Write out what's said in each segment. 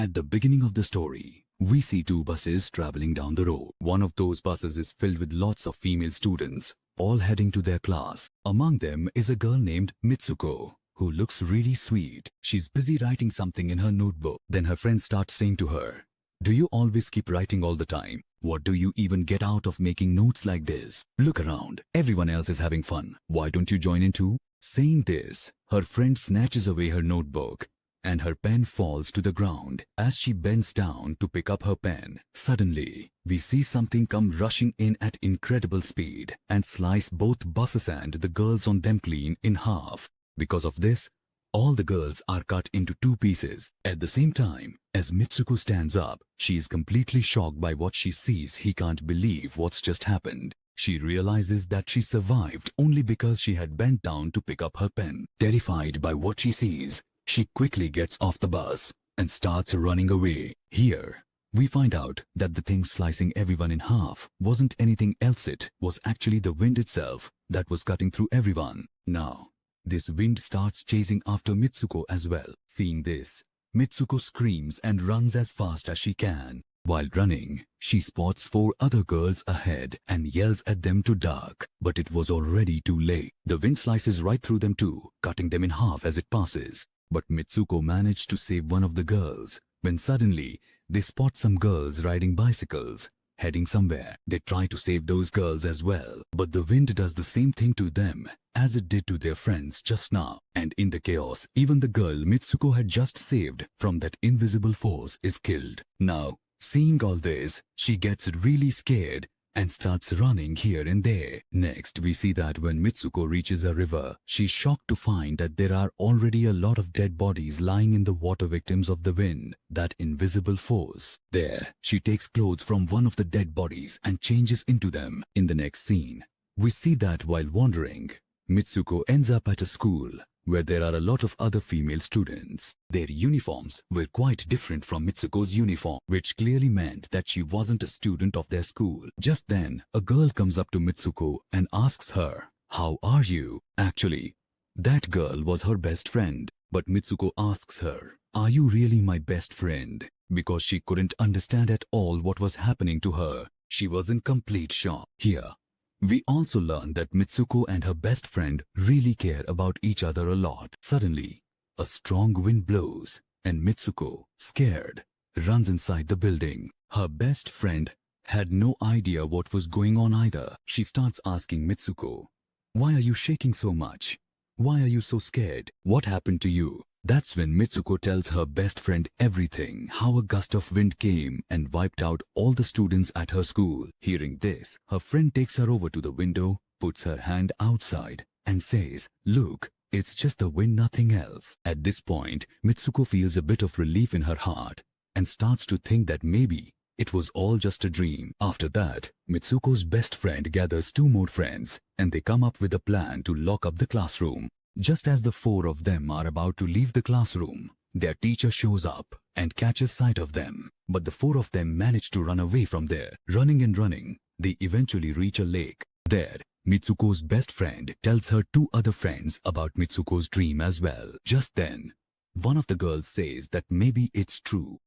At the beginning of the story, we see two buses traveling down the road. One of those buses is filled with lots of female students, all heading to their class. Among them is a girl named Mitsuko, who looks really sweet. She's busy writing something in her notebook. Then her friend starts saying to her, "Do you always keep writing all the time? What do you even get out of making notes like this? Look around, everyone else is having fun. Why don't you join in too?" Saying this, her friend snatches away her notebook and her pen falls to the ground. As she bends down to pick up her pen, suddenly, we see something come rushing in at incredible speed and slice both buses and the girls on them clean in half. Because of this, all the girls are cut into two pieces. At the same time, as Mitsuko stands up, she is completely shocked by what she sees. He can't believe what's just happened. She realizes that she survived only because she had bent down to pick up her pen. Terrified by what she sees, she quickly gets off the bus and starts running away. Here, we find out that the thing slicing everyone in half wasn't anything else. It was actually the wind itself that was cutting through everyone. Now, this wind starts chasing after Mitsuko as well. Seeing this, Mitsuko screams and runs as fast as she can. While running, she spots 4 other girls ahead and yells at them to duck, but it was already too late. The wind slices right through them too, cutting them in half as it passes. But Mitsuko managed to save one of the girls, when suddenly, they spot some girls riding bicycles, heading somewhere. They try to save those girls as well, but the wind does the same thing to them as it did to their friends just now. And in the chaos, even the girl Mitsuko had just saved from that invisible force is killed. Now, seeing all this, she gets really scared and starts running here and there. Next, we see that when Mitsuko reaches a river, she's shocked to find that there are already a lot of dead bodies lying in the water, victims of the wind, that invisible force. There, she takes clothes from one of the dead bodies and changes into them. In the next scene, we see that while wandering, Mitsuko ends up at a school where there are a lot of other female students. Their uniforms were quite different from Mitsuko's uniform, which clearly meant that she wasn't a student of their school. Just then, a girl comes up to Mitsuko and asks her, "How are you?" Actually, that girl was her best friend, but Mitsuko asks her, "Are you really my best friend?" Because she couldn't understand at all what was happening to her. She was in complete shock. Here, we also learn that Mitsuko and her best friend really care about each other a lot. Suddenly, a strong wind blows, and Mitsuko, scared, runs inside the building. Her best friend had no idea what was going on either. She starts asking Mitsuko, "Why are you shaking so much? Why are you so scared? What happened to you?" That's when Mitsuko tells her best friend everything, how a gust of wind came and wiped out all the students at her school. Hearing this, her friend takes her over to the window, puts her hand outside, and says, "Look, it's just the wind, nothing else." At this point, Mitsuko feels a bit of relief in her heart and starts to think that maybe it was all just a dream. After that, Mitsuko's best friend gathers 2 more friends and they come up with a plan to lock up the classroom. Just as the 4 of them are about to leave the classroom, their teacher shows up and catches sight of them. But the 4 of them manage to run away from there. Running and running, they eventually reach a lake. There, Mitsuko's best friend tells her 2 other friends about Mitsuko's dream as well. Just then, one of the girls says that maybe it's true.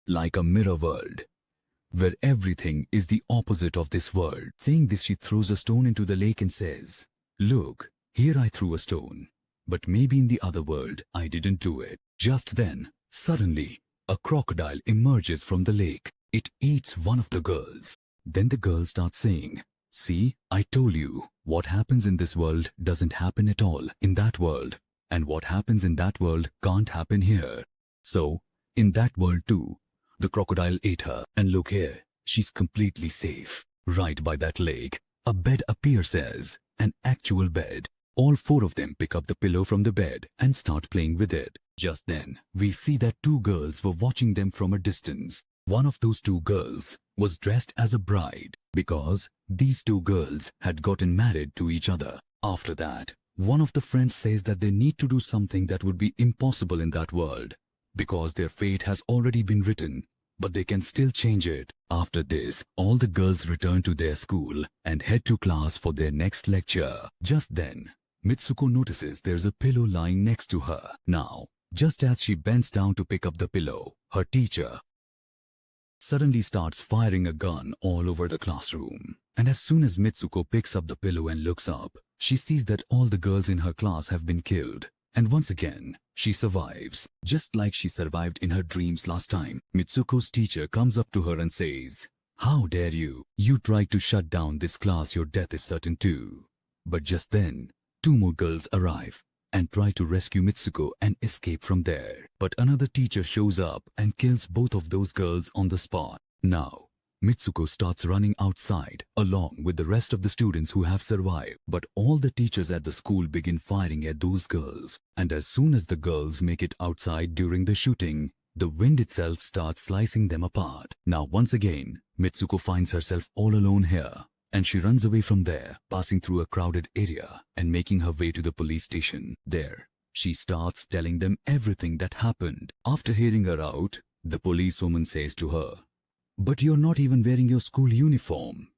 Like a mirror world, where everything is the opposite of this world. Saying this, she throws a stone into the lake and says, "Look, here I threw a stone, but maybe in the other world I didn't do it." Just then, suddenly, a crocodile emerges from the lake. It eats one of the girls. Then the girl starts saying, "See, I told you, what happens in this world doesn't happen at all in that world, and what happens in that world can't happen here." So, in that world too, the crocodile ate her. And look here, she's completely safe. Right by that lake, a bed appears as an actual bed. All 4 of them pick up the pillow from the bed and start playing with it. Just then, we see that 2 girls were watching them from a distance. One of those 2 girls was dressed as a bride because these 2 girls had gotten married to each other. After that, one of the friends says that they need to do something that would be impossible in that world because their fate has already been written, but they can still change it. After this, all the girls return to their school and head to class for their next lecture. Just then, Mitsuko notices there's a pillow lying next to her. Now, Just as she bends down to pick up the pillow, her teacher suddenly starts firing a gun all over the classroom. And as soon as Mitsuko picks up the pillow and looks up, she sees that all the girls in her class have been killed. And once again, she survives. Just like she survived in her dreams last time, Mitsuko's teacher comes up to her and says, "How dare you? You tried to shut down this class, your death is certain too." But just then, two more girls arrive and try to rescue Mitsuko and escape from there. But another teacher shows up and kills both of those girls on the spot. Now, Mitsuko starts running outside along with the rest of the students who have survived. But all the teachers at the school begin firing at those girls. And as soon as the girls make it outside during the shooting, the wind itself starts slicing them apart. Now once again, Mitsuko finds herself all alone here. And she runs away from there, passing through a crowded area and making her way to the police station. There, she starts telling them everything that happened. After hearing her out, the policewoman says to her, "But you're not even wearing your school uniform."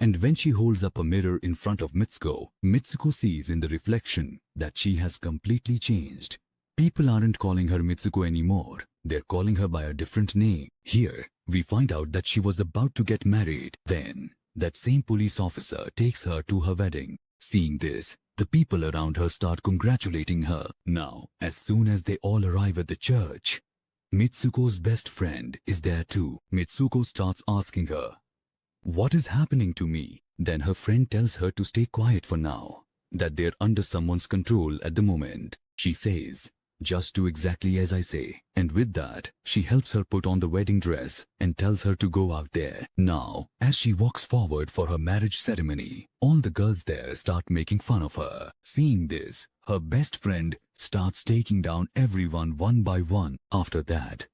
And when she holds up a mirror in front of Mitsuko, Mitsuko sees in the reflection that she has completely changed. People aren't calling her Mitsuko anymore. They're calling her by a different name. Here, we find out that she was about to get married. Then, that same police officer takes her to her wedding. Seeing this, the people around her start congratulating her. Now, as soon as they all arrive at the church, Mitsuko's best friend is there too. Mitsuko starts asking her, "What is happening to me?" Then her friend tells her to stay quiet for now, that they're under someone's control at the moment. She says, "Just do exactly as I say." And with that, she helps her put on the wedding dress and tells her to go out there. Now, as she walks forward for her marriage ceremony, all the girls there start making fun of her. Seeing this, her best friend starts taking down everyone one by one. After that,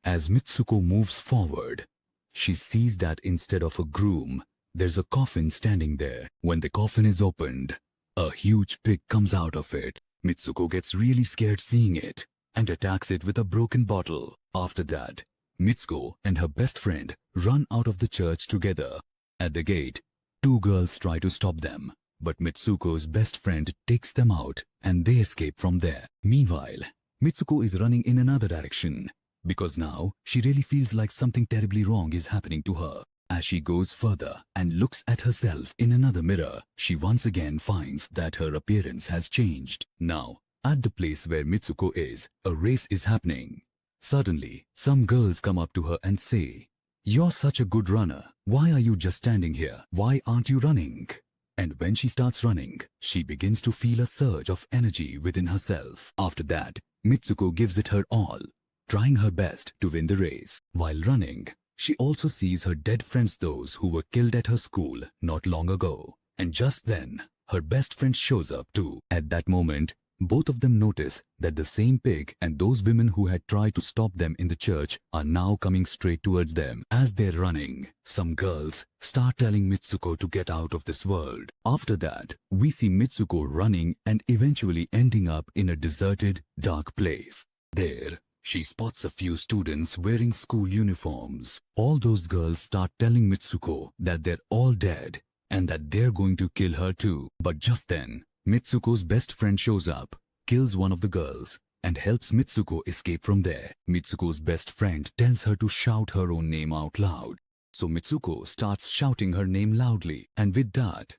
as Mitsuko moves forward, she sees that instead of a groom, there's a coffin standing there. When the coffin is opened, a huge pig comes out of it. Mitsuko gets really scared seeing it and attacks it with a broken bottle. After that, Mitsuko and her best friend run out of the church together. At the gate, two girls try to stop them, but Mitsuko's best friend takes them out and they escape from there. Meanwhile, Mitsuko is running in another direction because now she really feels like something terribly wrong is happening to her. As she goes further and looks at herself in another mirror, she once again finds that her appearance has changed. Now, at the place where Mitsuko is, a race is happening. Suddenly, some girls come up to her and say, "You're such a good runner. Why are you just standing here? Why aren't you running?" And when she starts running, she begins to feel a surge of energy within herself. After that, Mitsuko gives it her all, trying her best to win the race. While running, she also sees her dead friends, those who were killed at her school not long ago. And just then, her best friend shows up too. At that moment, both of them notice that the same pig and those women who had tried to stop them in the church are now coming straight towards them. As they're running, some girls start telling Mitsuko to get out of this world. After that, we see Mitsuko running and eventually ending up in a deserted, dark place. There, she spots a few students wearing school uniforms. All those girls start telling Mitsuko that they're all dead and that they're going to kill her too. But just then, Mitsuko's best friend shows up, kills one of the girls, and helps Mitsuko escape from there. Mitsuko's best friend tells her to shout her own name out loud. So Mitsuko starts shouting her name loudly, and with that,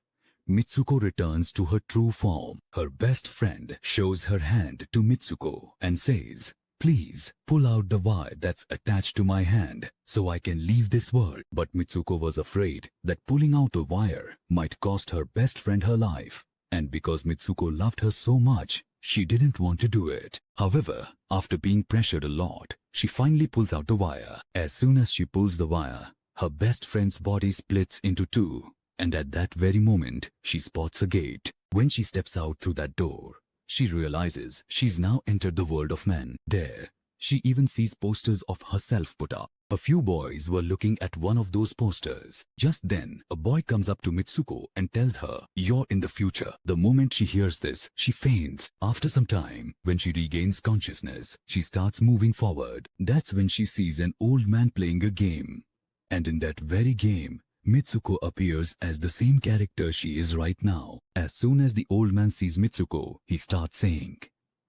Mitsuko returns to her true form. Her best friend shows her hand to Mitsuko and says, "Please pull out the wire that's attached to my hand so I can leave this world." But Mitsuko was afraid that pulling out the wire might cost her best friend her life. And because Mitsuko loved her so much, she didn't want to do it. However, after being pressured a lot, she finally pulls out the wire. As soon as she pulls the wire, her best friend's body splits into two. And at that very moment, she spots a gate. When she steps out through that door, she realizes she's now entered the world of men. There, she even sees posters of herself put up. A few boys were looking at one of those posters. Just then, a boy comes up to Mitsuko and tells her, "You're in the future." The moment she hears this, she faints. After some time, when she regains consciousness, she starts moving forward. That's when she sees an old man playing a game. And in that very game, Mitsuko appears as the same character she is right now. As soon as the old man sees Mitsuko, he starts saying,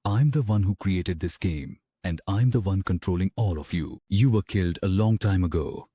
I'm the one who created this game, and I'm the one controlling all of you. You were killed a long time ago,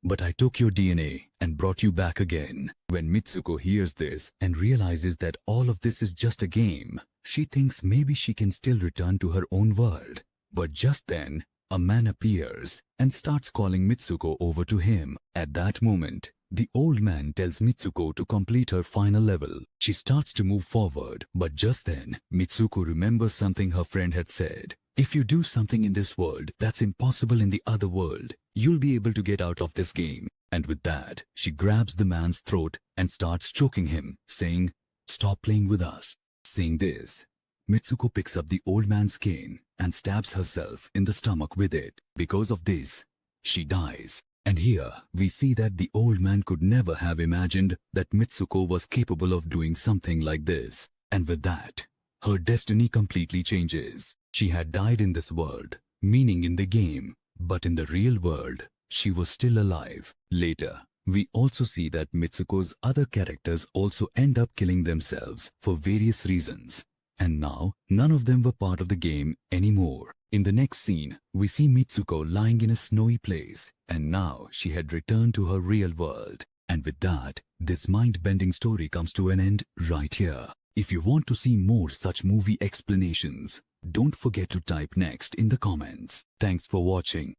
but I took your DNA and brought you back again." When Mitsuko hears this and realizes that all of this is just a game, she thinks maybe she can still return to her own world. But just then, a man appears and starts calling Mitsuko over to him. At that moment, the old man tells Mitsuko to complete her final level. She starts to move forward, but just then, Mitsuko remembers something her friend had said. If you do something in this world that's impossible in the other world, you'll be able to get out of this game. And with that, she grabs the man's throat and starts choking him, saying, "Stop playing with us." Seeing this, Mitsuko picks up the old man's cane and stabs herself in the stomach with it. Because of this, she dies. And here, we see that the old man could never have imagined that Mitsuko was capable of doing something like this. And with that, her destiny completely changes. She had died in this world, meaning in the game, but in the real world, she was still alive. Later, we also see that Mitsuko's other characters also end up killing themselves for various reasons. And now, none of them were part of the game anymore. In the next scene, we see Mitsuko lying in a snowy place, and now she had returned to her real world. And with that, this mind-bending story comes to an end right here. If you want to see more such movie explanations, don't forget to type next in the comments. Thanks for watching.